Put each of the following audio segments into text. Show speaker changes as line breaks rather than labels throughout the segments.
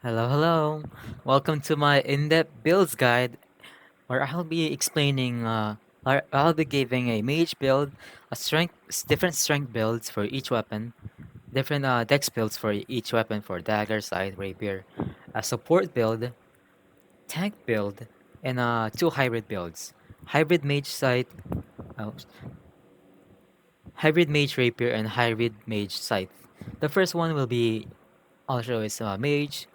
Hello, hello. Welcome to my in-depth builds guide, where I'll be explaining, I'll be giving a mage build, different strength builds for each weapon, different dex builds for each weapon for dagger, scythe, rapier, a support build, tank build, and two hybrid builds, hybrid mage scythe, oh, hybrid mage rapier, and hybrid mage scythe. The first one will be, I'll show is mage,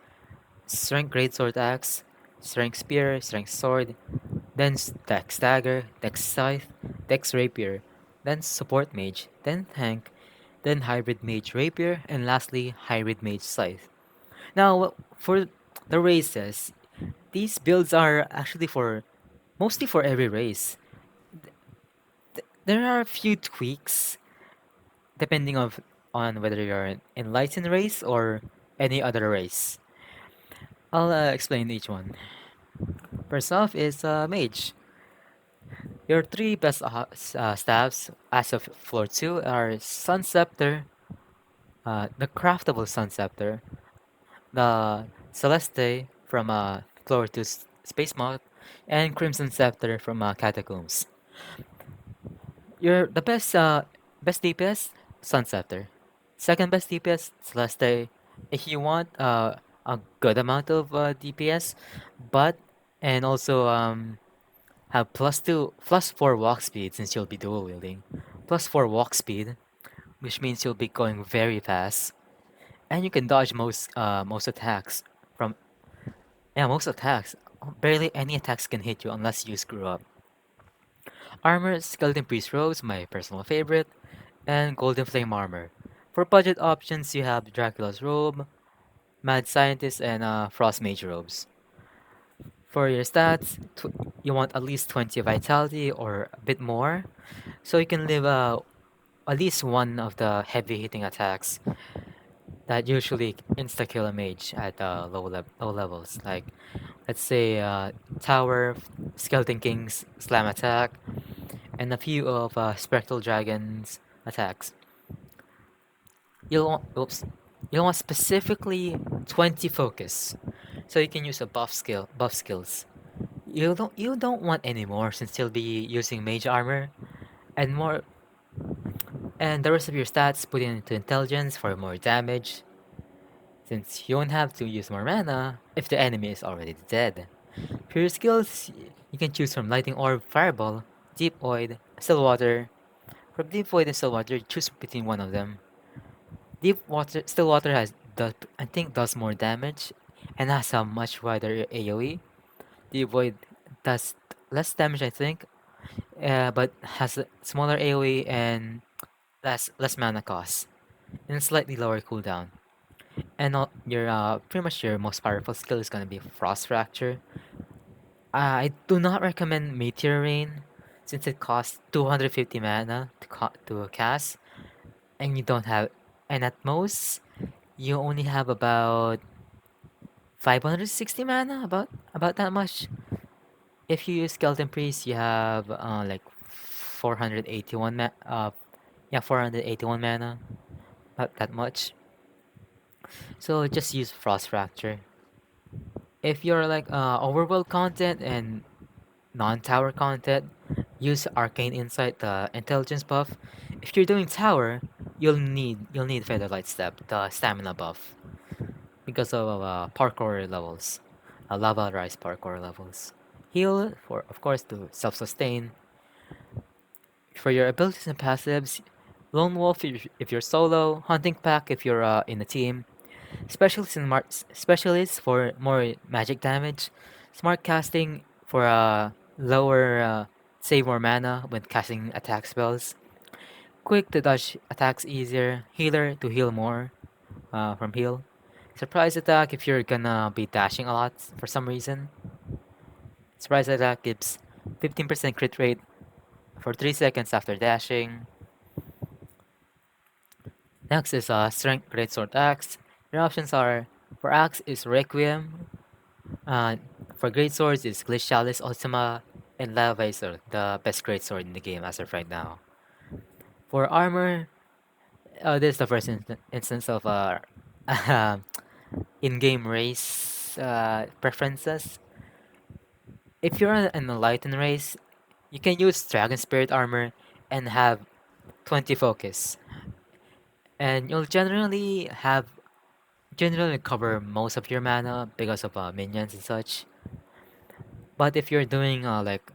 strength greatsword axe, strength spear, strength sword, then DEX Dagger, DEX Scythe, DEX Rapier, then Support Mage, then Tank, then Hybrid Mage Rapier, and lastly, Hybrid Mage Scythe. Now, for the races, these builds are actually for mostly for every race. There are a few tweaks depending on whether you're an Enlightened race or any other race. I'll explain each one. First off is Mage. Your three best staffs as of floor 2 are Sun Scepter, the craftable Sun Scepter, the Celeste from floor 2 Space Moth, and Crimson Scepter from Catacombs. Your the best DPS Sun Scepter, second best DPS Celeste. If you want a good amount of DPS, but and also have plus 4 walk speed since you'll be dual wielding. Plus 4 walk speed, which means you'll be going very fast. And you can dodge most attacks from most attacks. Barely any attacks can hit you unless you screw up. Armor Skeleton Priest Rose, my personal favorite, and Golden Flame Armor. For budget options, you have Dracula's Robe, Mad Scientist, and Frost Mage Robes. For your stats, you want at least 20 vitality or a bit more, so you can live at least one of the heavy hitting attacks that usually insta kill a mage at low levels. Like let's say Tower, Skeleton King's slam attack, and a few of Spectral Dragon's attacks. You'll want specifically 20 focus, so you can use a buff skills. You don't want any more since you'll be using mage armor and more, and the rest of your stats put into intelligence for more damage, since you won't have to use more mana if the enemy is already dead. For your skills, you can choose from Lightning Orb, Fireball, Deep Void, Still Water. From Deep Void and Still Water, choose between one of them. Still Water I think does more damage and has a much wider AoE. Deep Void does less damage, I think, but has a smaller AoE and less mana cost and slightly lower cooldown. And your pretty much your most powerful skill is gonna be Frost Fracture. I do not recommend Meteor Rain since it costs 250 mana to cast, and you don't have, and at most you only have about 560 mana, about that much. If you use Skeleton Priest, you have like 481 481 mana, not that much. So just use Frost Fracture. If you're like overworld content and non-tower content, use Arcane Insight, the intelligence buff. If you're doing tower, you'll need Featherlight Step, the stamina buff, because of parkour levels, lava rise parkour levels. Heal for of course to self-sustain. For your abilities and passives, Lone Wolf if you're solo, Hunting Pack if you're in a team, Specialist for more magic damage, Smart Casting for lower save more mana when casting attack spells, Quick to dodge attacks easier, Healer to heal more from heal, Surprise Attack if you're gonna be dashing a lot for some reason. Surprise Attack gives 15% crit rate for 3 seconds after dashing. Next is Strength Greatsword Axe. Your options are for Axe is Requiem, uh, for Greatswords is Glacialis Ultima, and Lavavisor, the best greatsword in the game as of right now. For armor, this is the first instance of in-game race preferences. If you're an enlightened race, you can use Dragon Spirit armor and have 20 focus, and you'll generally cover most of your mana because of minions and such. But if you're doing like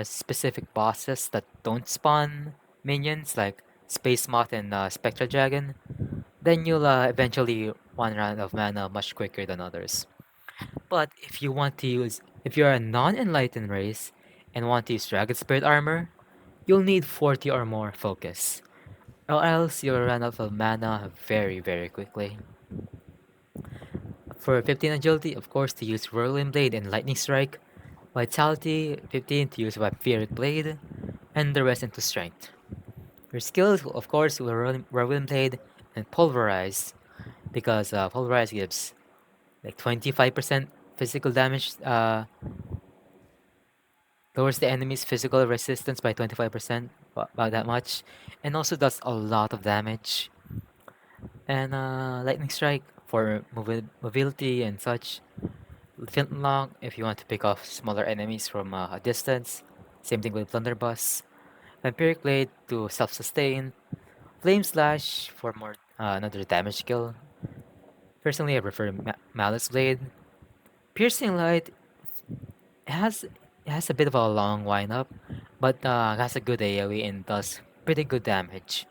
specific bosses that don't spawn minions, like Space Moth and Spectra Dragon, then you'll eventually run out of mana much quicker than others. But if you're a non-enlightened race and want to use Dragon Spirit armor, you'll need 40 or more focus, or else you'll run out of mana very, very quickly. For 15 agility, of course, to use Whirlwind Blade and Lightning Strike. Vitality, 15 to use Vampiric Blade, and the rest into Strength. Your skills, of course, will Whirlwind Blade and Pulverize, because Pulverize gives like 25% physical damage, lowers the enemy's physical resistance by 25%, about that much, and also does a lot of damage. And Lightning Strike for mobility and such. Flintlock if you want to pick off smaller enemies from a distance. Same thing with Blunderbuss. Vampiric Blade to self-sustain. Flame Slash for more another damage skill. Personally, I prefer Malice Blade. Piercing Light has a bit of a long wind-up, but has a good AoE and does pretty good damage.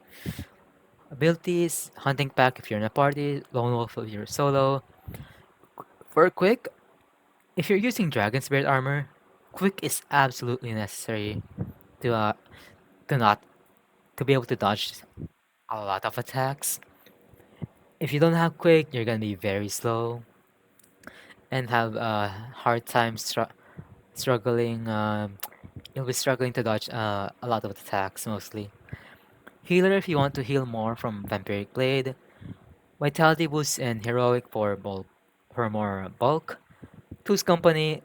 Abilities, Hunting Pack if you're in a party, Lone Wolf if you're solo. For quick, if you're using Dragon Spirit armor, quick is absolutely necessary to uh to not to be able to dodge a lot of attacks. If you don't have quick, you're gonna be very slow and have a hard time struggling. You'll be struggling to dodge a lot of attacks mostly. Healer if you want to heal more from Vampiric Blade. Vitality boost and heroic for more bulk. Two's company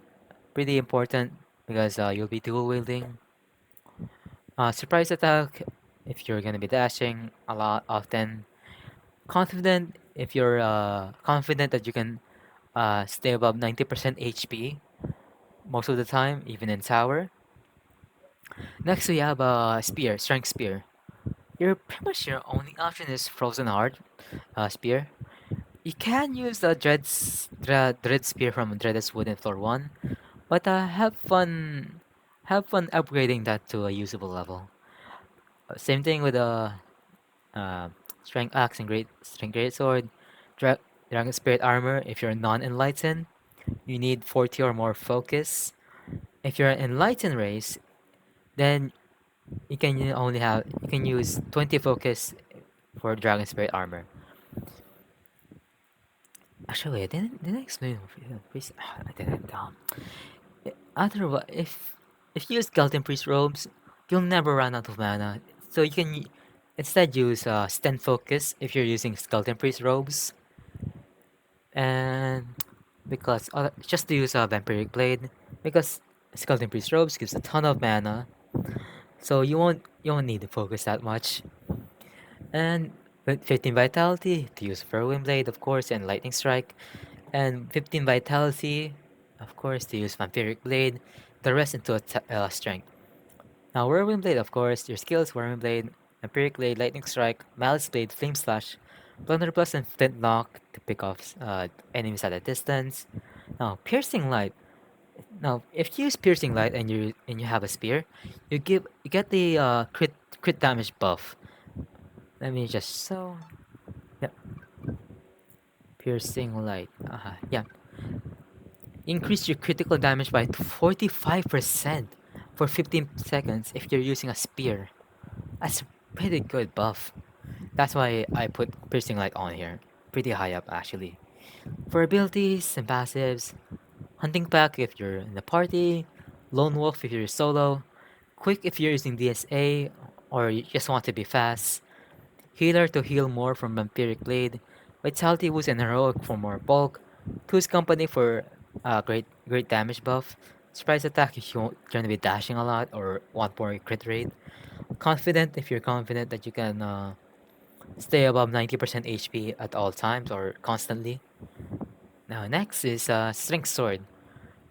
pretty important because you'll be dual wielding. Surprise attack if you're gonna be dashing a lot often. Confident if you're confident that you can stay above 90% HP most of the time, even in tower. Next we have spear, strength spear. Your pretty much your only option is frozen hard spear. You can use the dread spear from Dread's Wood in floor one, but have fun upgrading that to a usable level. Same thing with uh, strength axe and strength greatsword, dra dragon spirit armor. If you're non-enlightened, you need 40 or more focus. If you're an enlightened race, then you can use 20 focus for dragon spirit armor. Actually, I didn't explain. I didn't. Otherwise, if you use skeleton priest robes, you'll never run out of mana. So you can instead use stand focus if you're using skeleton priest robes, and because just to use a vampiric blade, because skeleton priest robes gives a ton of mana, so you won't need to focus that much. And with 15 vitality to use whirlwind blade, of course, and lightning strike, and 15 vitality, of course, to use vampiric blade. The rest into strength. Now, Whirlwind Blade, of course, your skills Whirlwind Blade, Vampiric Blade, Lightning Strike, Malice Blade, Flame Slash, Blunderbuss, and Flintlock to pick off enemies at a distance. Now, Piercing Light. Now, if you use Piercing Light and you have a spear, you get the crit damage buff. Let me just yeah, Piercing Light. Yeah, increase your critical damage by 45% for 15 seconds if you're using a spear. That's a pretty good buff. That's why I put Piercing Light on here. Pretty high up actually. For abilities and passives, Hunting Pack if you're in a party, Lone Wolf if you're solo, Quick if you're using DSA or you just want to be fast, Healer to heal more from Vampiric Blade, Vitality Boost and Heroic for more bulk, Two's Company for great damage buff, Surprise Attack if you're going to be dashing a lot or want more crit rate, Confident if you're confident that you can stay above 90% HP at all times or constantly. Now next is Strength Sword.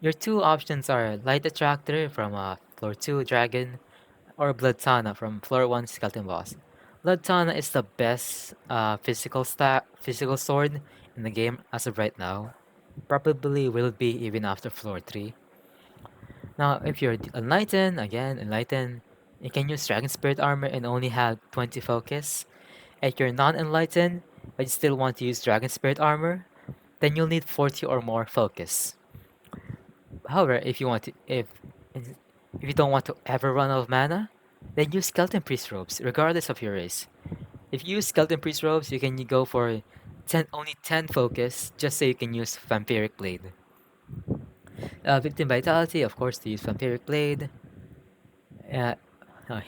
Your two options are Light Attractor from Floor 2 Dragon or Blood Tana from Floor 1 Skeleton Boss. Blood Tana is the best physical sword in the game as of right now. Probably will be even after Floor 3. Now, if you're Enlightened, again, Enlightened, you can use Dragon Spirit Armor and only have 20 focus. If you're non-Enlightened, but you still want to use Dragon Spirit Armor, then you'll need 40 or more focus. However, if you don't want to ever run out of mana, then use Skeleton Priest Robes, regardless of your race. If you use Skeleton Priest Robes, you can go for only 10 focus, just so you can use Vampiric Blade. 15 Vitality, of course, to use Vampiric Blade. Uh,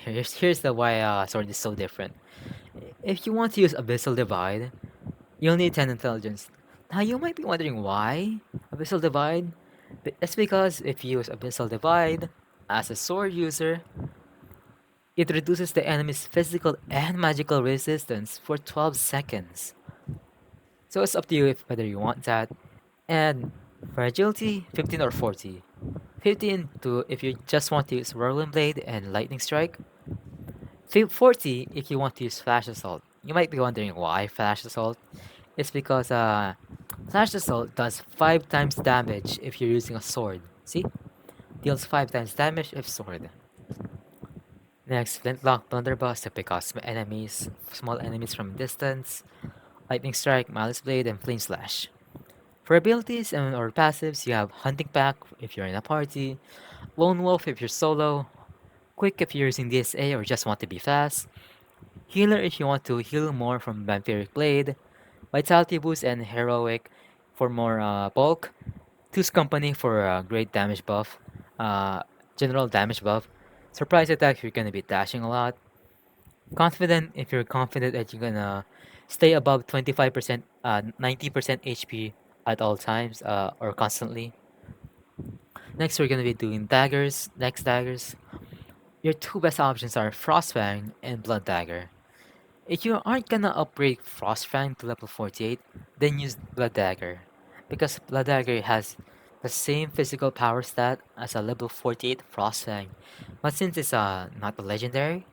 here's the why sword is so different. If you want to use Abyssal Divide, you'll need 10 Intelligence. Now, you might be wondering why Abyssal Divide? That's because if you use Abyssal Divide as a sword user, it reduces the enemy's physical and magical resistance for 12 seconds. So it's up to you if whether you want that. And for agility, 15 or 40. 15 to if you just want to use Whirlwind Blade and Lightning Strike. 40 if you want to use Flash Assault. You might be wondering why Flash Assault. It's because Flash Assault does 5 times damage if you're using a sword. See? Deals 5 times damage if sword. Next, Flintlock Blunderbuss to pick off small enemies from distance. Lightning Strike, Malice Blade, and Flame Slash. For abilities or passives, you have Hunting Pack if you're in a party, Lone Wolf if you're solo, Quick if you're using DSA or just want to be fast, Healer if you want to heal more from Vampiric Blade, Vitality Boost and Heroic for more bulk, Two's Company for great damage buff, general damage buff, Surprise Attack if you're gonna be dashing a lot, Confident if you're confident that you're gonna stay above 25%, 90% HP at all times or constantly. Next, we're gonna be doing daggers, DEX daggers. Your two best options are Frostfang and Blood Dagger. If you aren't gonna upgrade Frostfang to level 48, then use Blood Dagger. Because Blood Dagger has the same physical power stat as a level 48 Frostfang. But since it's not a legendary,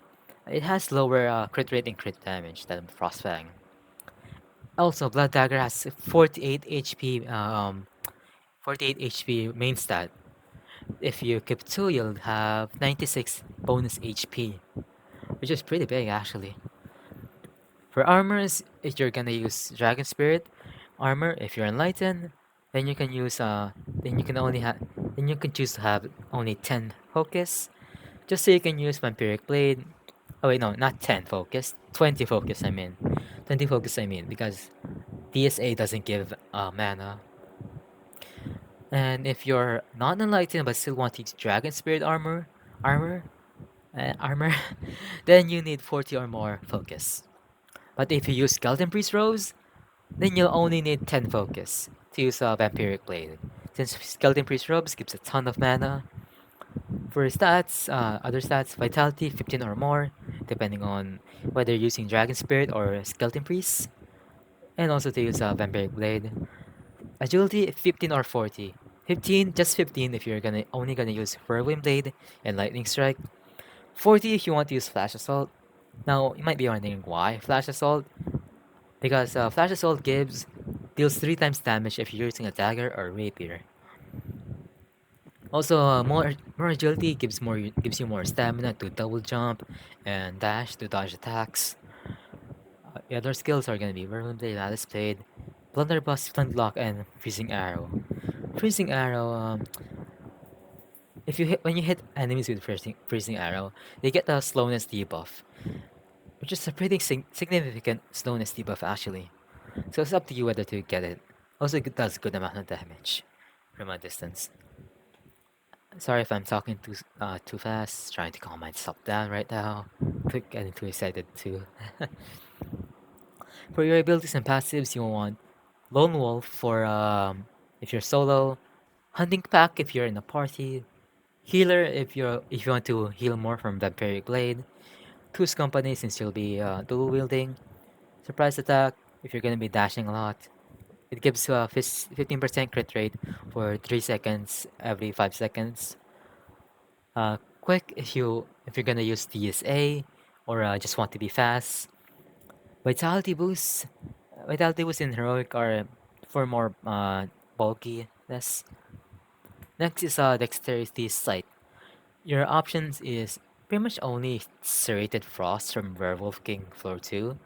it has lower crit rate and crit damage than Frostfang. Also, Blood Dagger has 48 HP 48 HP main stat. If you keep 2, you'll have 96 bonus HP, which is pretty big actually. For armors, if you're gonna use Dragon Spirit armor, if you're enlightened, then you can use then you can choose to have only 10 focus, just so you can use Vampiric Blade. Oh wait, no, not 10 focus, 20 focus. I mean, 20 focus. I mean because DSA doesn't give mana. And if you're not enlightened but still want to use Dragon Spirit armor, armor, then you need 40 or more focus. But if you use Skeleton Priest Rose, then you'll only need 10 focus to use Vampiric Blade. Since Skeleton Priest Robes gives a ton of mana. For stats, other stats, Vitality 15 or more, depending on whether you're using Dragon Spirit or Skeleton Priest. And also to use Vampiric Blade. Agility 15 or 40. 15, just 15 if you're only gonna use Whirlwind Blade and Lightning Strike. 40 if you want to use Flash Assault. Now, you might be wondering why Flash Assault. Because Flash Assault deals 3 times damage if you're using a dagger or rapier. Also, more agility gives you more stamina to double jump and dash to dodge attacks. The other skills are gonna be Whirlwind Blade, Malice Blade, Blunderbuss, Flintlock, and Freezing Arrow. Freezing Arrow, if you hit when you hit enemies with freezing Arrow, they get a slowness debuff, which is a pretty significant slowness debuff actually. So it's up to you whether to get it. Also, it does good amount of damage from a distance. Sorry if I'm talking too fast. Trying to calm myself down right now. Getting too excited too. For your abilities and passives, you want Lone Wolf for if you're solo, Hunting Pack if you're in a party, Healer if you want to heal more from Vampiric Blade, Two's Company since you'll be dual wielding, Surprise Attack if you're gonna be dashing a lot, It gives you a 15% crit rate for 3 seconds every 5 seconds. Quick if you're gonna use DSA or just want to be fast. Vitality boosts. Vitality boosts in heroic are for more bulkiness. Next is Dexterity Scythe. Your options is pretty much only Serrated Frost from Werewolf King Floor 2.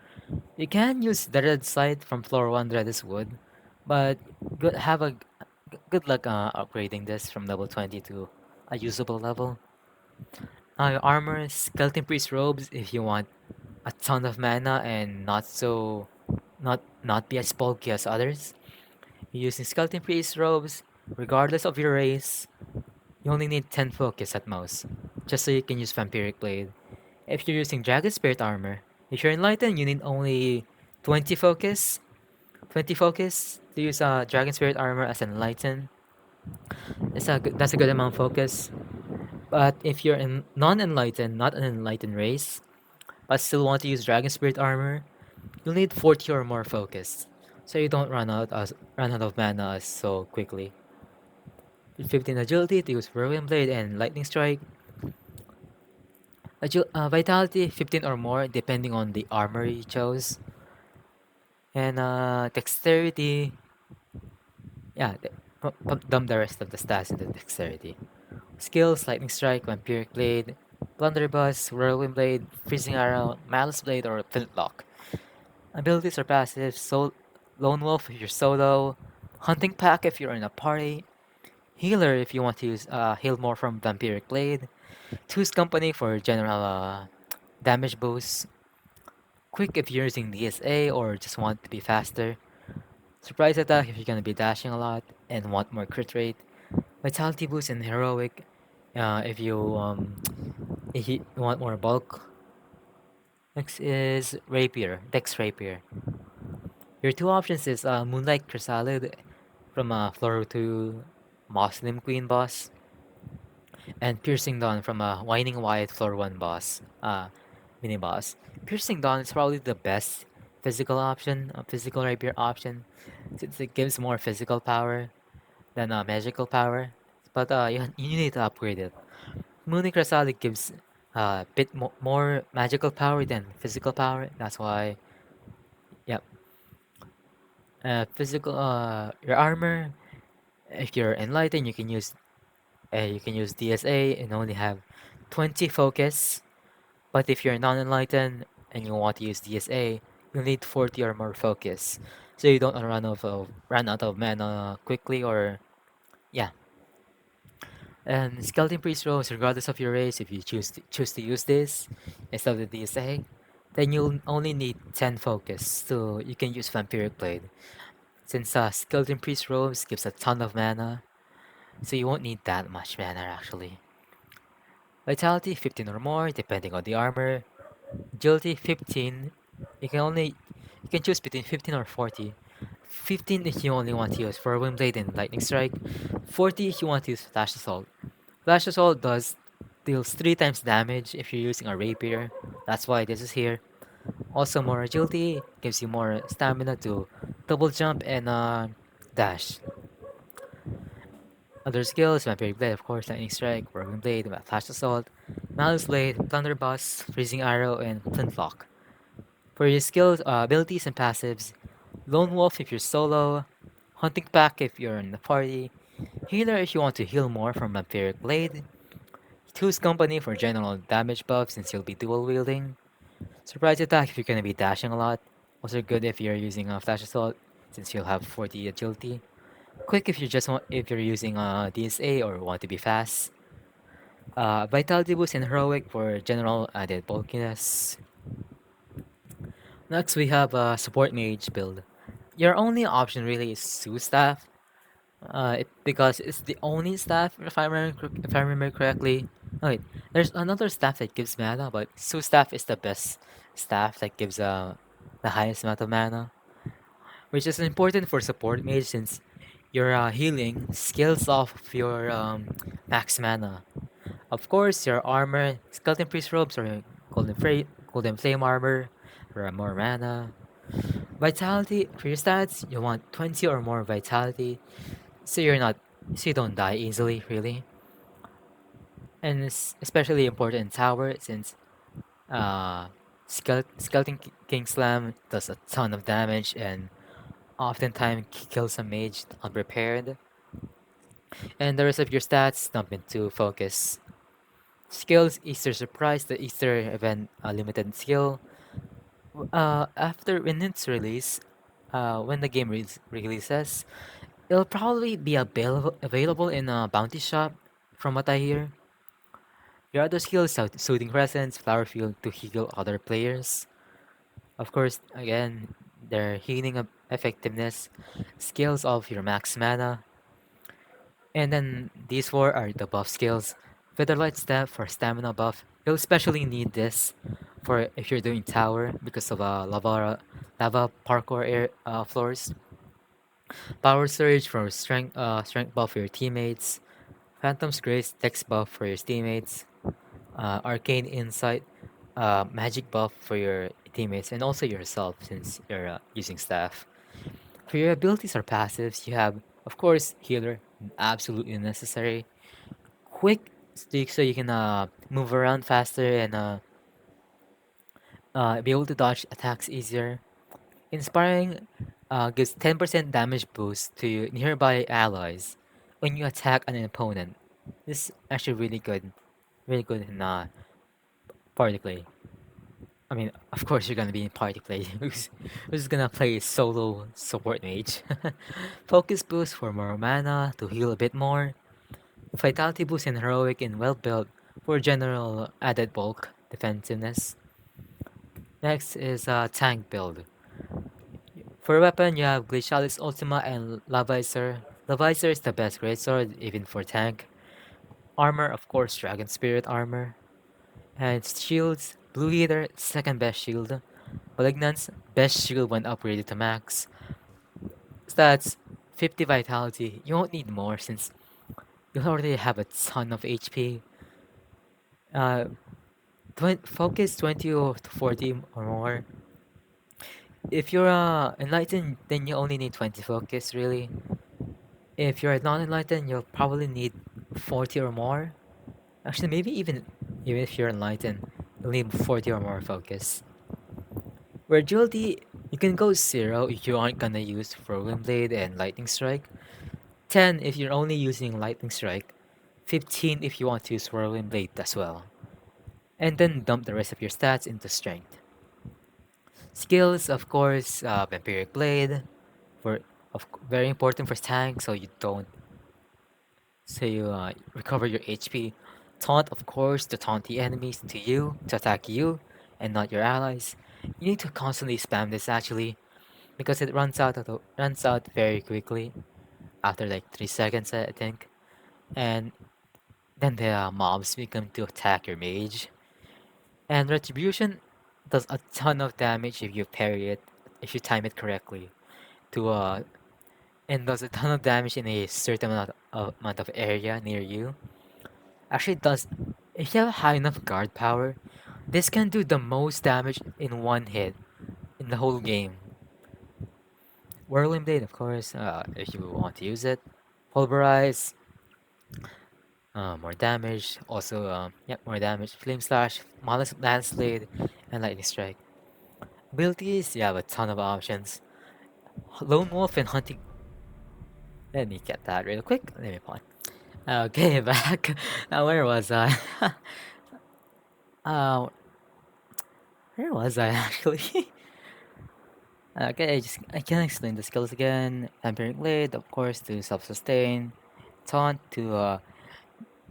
You can use the Red Scythe from Floor 1 Reddest Wood, but good luck upgrading this from level 20 to a usable level. Your armor, Skeleton Priest robes if you want a ton of mana and not be as bulky as others. Using Skeleton Priest robes, regardless of your race, you only need 10 focus at most, just so you can use Vampiric Blade. If you're using Dragon Spirit armor, if you're enlightened, you need only 20 focus. 20 focus to use Dragon Spirit armor as enlightened. That's a good amount of focus. But if you're in non-enlightened, not an enlightened race, but still want to use Dragon Spirit armor, you'll need 40 or more focus, so you don't run out of mana so quickly. With 15 agility to use Whirlwind Blade and Lightning Strike. Vitality 15 or more depending on the armor you chose. And dexterity, yeah, dump the rest of the stats into dexterity. Skills: Lightning Strike, Vampiric Blade, Blunderbuss, Whirlwind Blade, Freezing Arrow, Malice Blade, or Flintlock. Abilities or passives: Lone Wolf if you're solo, Hunting Pack if you're in a party, Healer if you want to use heal more from Vampiric Blade, Two's Company for general damage boost, Quick if you're using DSA or just want to be faster, Surprise Attack if you're gonna be dashing a lot and want more crit rate, Vitality boost and Heroic if if you want more bulk. Next is Rapier, Dex Rapier. Your two options is Moonlight Chrysalid from Floor 2 Muslim Queen boss, and Piercing Dawn from Whining Wyatt Floor 1 boss, mini boss. Piercing Dawn is probably the best physical rapier option, since it gives more physical power than magical power. But you need to upgrade it. Moonlight Chrysalid gives a bit more magical power than physical power. That's why, yep. Physical, your armor. If you're enlightened, you can use DSA and only have 20 focus. But if you're non-enlightened and you want to use DSA, you'll need 40 or more focus, so you don't run out of mana quickly. Or yeah. And Skeleton Priest rolls, regardless of your race, if you choose to use this instead of the DSA, then you'll only need 10 focus, so you can use Vampiric Blade. Since Skeleton Priest robes gives a ton of mana, so you won't need that much mana actually. Vitality 15 or more, depending on the armor. Agility 15. You can choose between 15 or 40. 15 if you only want to use Whirlwind Blade and Lightning Strike. 40 if you want to use Flash Assault. Flash Assault deals 3 times damage if you're using a rapier. That's why this is here. Also more agility, gives you more stamina to double jump and dash. Other skills: Vampiric Blade, of course, Lightning Strike, Whirlwind Blade, Flash Assault, Malice Blade, Blunderbuss, Freezing Arrow, and Flintlock. For your skills, abilities, and passives: Lone Wolf if you're solo, Hunting Pack if you're in the party, Healer if you want to heal more from Vampiric Blade, Two's Company for general damage buff since you'll be dual wielding, Surprise Attack if you're gonna be dashing a lot, also good if you're using Flash Assault since you'll have 40 agility, Quick if you're using DSA or want to be fast, Vitality boost and Heroic for general added bulkiness. Next we have Support Mage Build. Your only option really is Sue Staff, because it's the only staff if I remember correctly. Oh, wait, there's another staff that gives mana, but Sue Staff is the best staff that gives the highest amount of mana, which is important for Support Mage since your healing scales off of your max mana. Of course, your armor, Skeleton Priest robes or Golden Flame armor for more mana. Vitality for your stats, you want 20 or more vitality, so you don't die easily, really. And it's especially important in tower since uh, Skeleton King Slam does a ton of damage and oftentimes kills a mage unprepared. And the rest of your stats dump into focus. Skills, Easter Surprise, the Easter event limited skill. After when it's released, when the game releases, it'll probably be available in a bounty shop, from what I hear. Your other skills are Soothing Presence, Flower Field to heal other players. Of course, again, their healing effectiveness, skills of your max mana, and then these four are the buff skills. Featherlight Step for stamina buff. You'll especially need this for if you're doing tower because of lava parkour floors. Power Surge for strength buff for your teammates. Phantom's Grace Dex buff for your teammates. Arcane Insight magic buff for your teammates and also yourself since you're using staff. For your abilities or passives, you have, of course, Healer, absolutely necessary. Quick Streak so you can move around faster and be able to dodge attacks easier. Inspiring gives 10% damage boost to nearby allies when you attack an opponent. This is actually really good in party play. I mean, of course you're gonna be in party play. Who's gonna play solo support mage? Focus boost for more mana to heal a bit more. Vitality boost in heroic and well built for general added bulk defensiveness. Next is tank build. For weapon, you have Glacialis Ultima and Lavisor. Lavisor is the best greatsword, even for tank. Armor, of course, Dragon Spirit armor. And shields, Blue Heater, second best shield. Malignance, best shield when upgraded to max. Stats, 50 vitality. You won't need more since you already have a ton of HP. Uh, focus 20 or to 40 or more. If you're enlightened, then you only need 20 focus, really. If you're non-enlightened, you'll probably need 40 or more. Actually, maybe even if you're enlightened, you'll need 40 or more focus. For agility, you can go 0 if you aren't gonna use Whirlwind Blade and Lightning Strike, 10 if you're only using Lightning Strike, 15 if you want to use Whirlwind Blade as well, and then dump the rest of your stats into Strength. Skills, of course, Vampiric Blade, for very important for tank, so you recover your HP. Taunt, of course, to taunt the enemies to attack you, and not your allies. You need to constantly spam this actually, because it runs out very quickly after like 3 seconds, I think. And then the mobs become to attack your mage. And retribution does a ton of damage if you parry it, if you time it correctly. To and does a ton of damage in a certain amount of area near you. Actually, does if you have high enough guard power, this can do the most damage in one hit in the whole game. Whirling Blade, of course, if you want to use it. Pulverize, more damage. Also, yep, more damage. Flame Slash, Lance Blade, and Lightning Strike. Abilities, you have a ton of options. Lone Wolf and Hunting. Let me get that real quick. Let me pause. Okay, back. Where was I? uh, where was I actually? Okay, I can explain the skills again. Vampiric Blade, of course, to self-sustain. Taunt to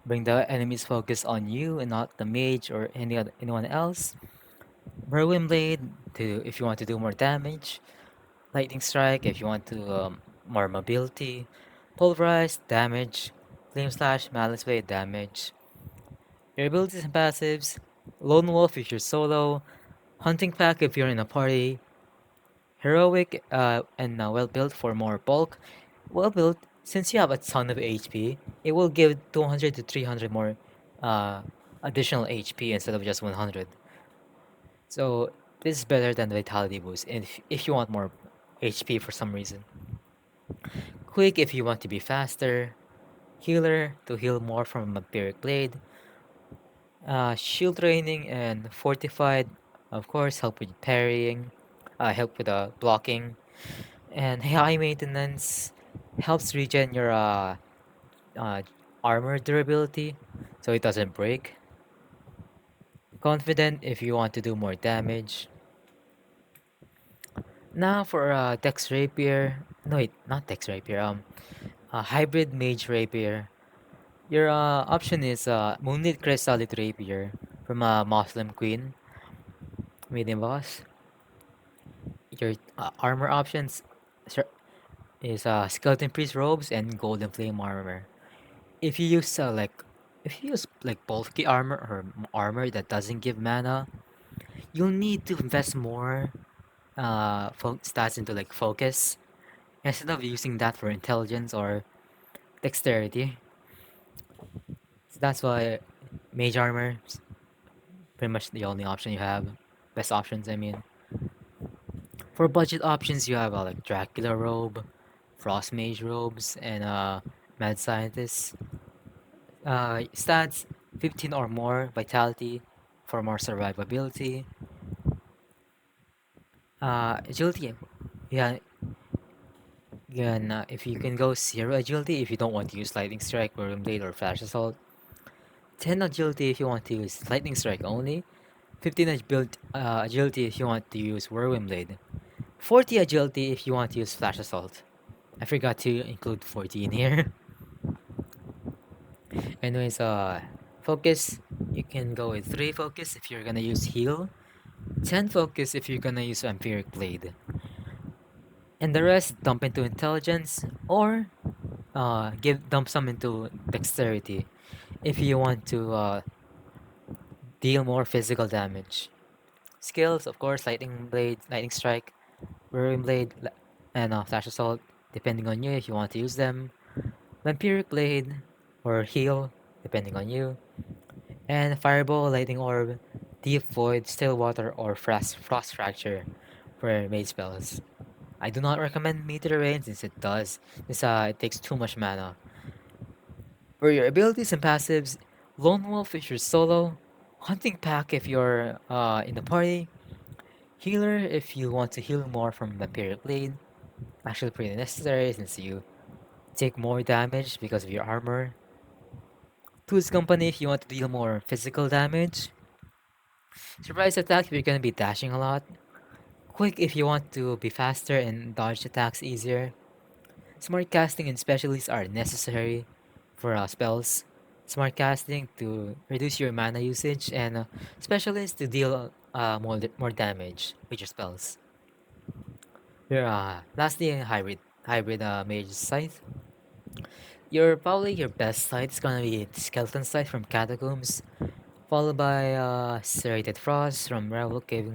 bring the enemy's focus on you and not the mage or anyone else. Whirlwind Blade to if you want to do more damage. Lightning Strike if you want to more mobility. Pulverize damage. Flame Slash, Malice Blade damage. Your abilities and passives. Lone Wolf if you're solo. Hunting Pack if you're in a party. Heroic and well built for more bulk. Well built, since you have a ton of HP, it will give 200 to 300 more uh, additional HP instead of just 100. So This is better than the Vitality boost if you want more HP for some reason. Quick if you want to be faster. Healer to heal more from Vampiric Blade. Shield training and fortified, of course, help with parrying, help with blocking, and high maintenance helps regen your uh, armor durability, so it doesn't break. Confident if you want to do more damage. Now for Dex Rapier, no wait, not Dex Rapier, Hybrid Mage Rapier. Your option is Moonlit Chrysalid Rapier from Muslim Queen, medium boss. Your armor options is Skeleton Priest robes and Golden Flame armor. If you use bulky armor or armor that doesn't give mana, you'll need to invest more stats into like focus instead of using that for intelligence or dexterity. So that's why mage armor is pretty much the only option you have. Best options, I mean. For budget options, you have like Dracula robe, Frost Mage robes, and Mad Scientist. Stats 15 or more vitality for more survivability. Agility, yeah, if you can go 0 agility if you don't want to use Lightning Strike, Whirling Blade, or Flash Assault. 10 agility if you want to use Lightning Strike only. 15 agility if you want to use Whirlwind Blade. 40 agility if you want to use Flash Assault. I forgot to include 40 in here. Anyways, focus. You can go with 3 focus if you're gonna use heal. 10 focus if you're gonna use Vampiric Blade. And the rest dump into intelligence or dump some into dexterity if you want to deal more physical damage. Skills, of course, lightning blade, lightning strike, whirling blade, and flash assault, depending on you if you want to use them. Vampiric blade or heal, depending on you. And fireball, lightning orb, deep void, still water, or frost fracture for mage spells. I do not recommend meteor rain since it takes too much mana. For your abilities and passives, Lone Wolf if you're solo, Hunting Pack if you're in the party, Healer if you want to heal more from Vampiric Blade, actually pretty necessary since you take more damage because of your armor. Two's Company if you want to deal more physical damage. Surprise Attack if you're gonna be dashing a lot. Quick if you want to be faster and dodge attacks easier. Smart casting and specialists are necessary for spells. Smart casting to reduce your mana usage, and specialists to deal more damage with your spells. Your lastly, hybrid mage scythe. Your best scythe is gonna be skeleton scythe from Catacombs, followed by serrated frost from Revel Cave,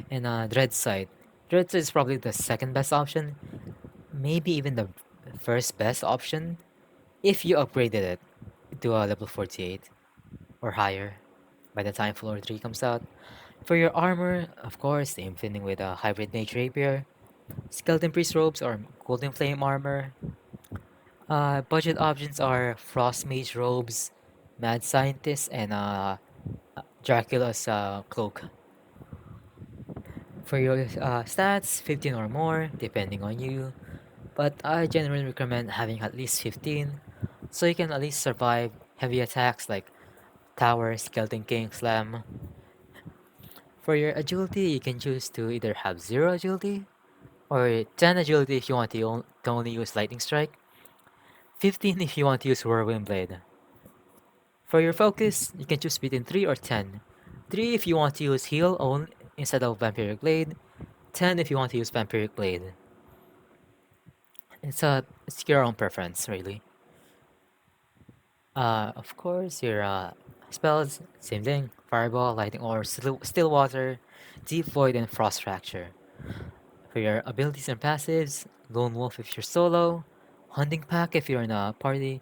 and dread scythe. Dread scythe is probably the second best option, maybe even the first best option if you upgraded it to a level 48 or higher by the time floor 3 comes out. For your armor, of course, same thing with a hybrid mage rapier, skeleton priest robes or golden flame armor. Budget options are frost mage robes, mad scientist, and Dracula's cloak. For your stats, 15 or more, depending on you. But I generally recommend having at least 15 so you can at least survive heavy attacks like Tower, Skeleton King, Slam. For your agility, you can choose to either have 0 agility or 10 agility if you want to only use Lightning Strike, 15 if you want to use Whirlwind Blade. For your focus, you can choose between 3 or 10. 3 if you want to use Heal only instead of Vampiric Blade, 10 if you want to use Vampiric Blade. It's your own preference, really. Of course, your spells, same thing. Fireball, Lightning Orb, Still Water, Deep Void, and Frost Fracture. For your abilities and passives, Lone Wolf if you're solo, Hunting Pack if you're in a party,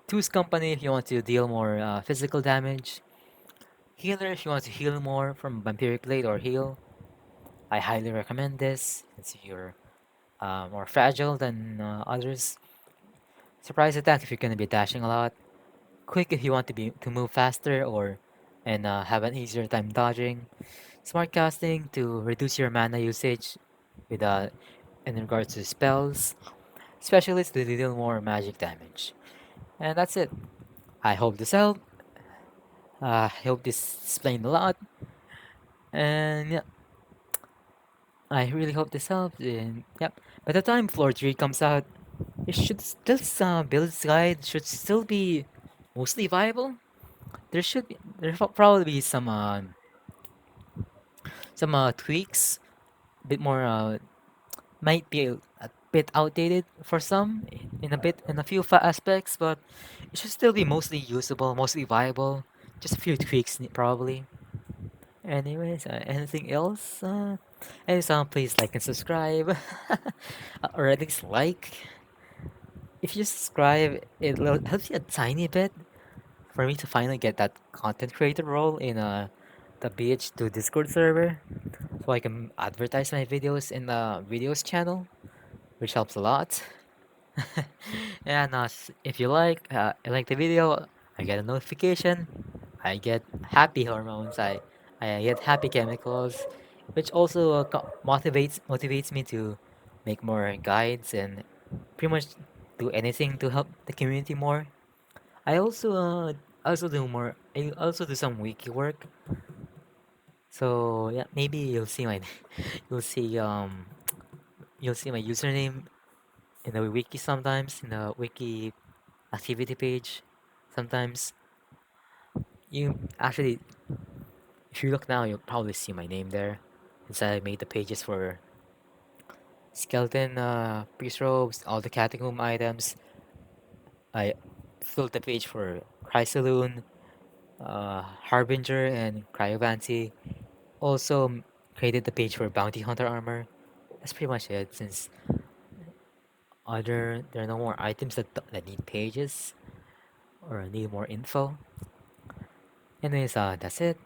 Two's Company if you want to deal more physical damage, Healer if you want to heal more from Vampiric Blade or heal, I highly recommend this since you're more fragile than others. Surprise attack if you're gonna be dashing a lot. Quick if you want to move faster or and have an easier time dodging. Smart casting to reduce your mana usage with in regards to spells. Specialist to deal more magic damage. And that's it. I hope this helped. I hope this explained a lot. And yeah, I really hope this helped. And yep, by the time floor 3 comes out, it should this build guide should still be mostly viable. There probably be some tweaks, a bit more might be a bit outdated for some in a few aspects, but it should still be mostly usable, mostly viable. Just a few tweaks probably. Anyways, anything else? Anyways, please like and subscribe, or at least like. If you subscribe, it helps you a tiny bit for me to finally get that content creator role in the BH2 Discord server, so I can advertise my videos in the videos channel, which helps a lot. And if you like the video, I get a notification. I get happy hormones. I get happy chemicals, which also motivates me to make more guides and pretty much do anything to help the community more. I also do some wiki work. So yeah, maybe you'll see you'll see my username in the wiki sometimes in the wiki activity page. Sometimes you actually, if you look now, you'll probably see my name there. Since I made the pages for skeleton, priest robes, all the catacomb items. I filled the page for Chrysaloon, Harbinger, and Cryomancy. Also created the page for Bounty Hunter armor. That's pretty much it. Since there are no more items that need pages or need more info. Anyways, that's it.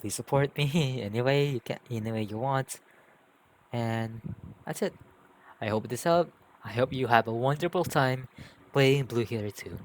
Please support me any way you want. And that's it. I hope this helped. I hope you have a wonderful time playing Blue Healer 2.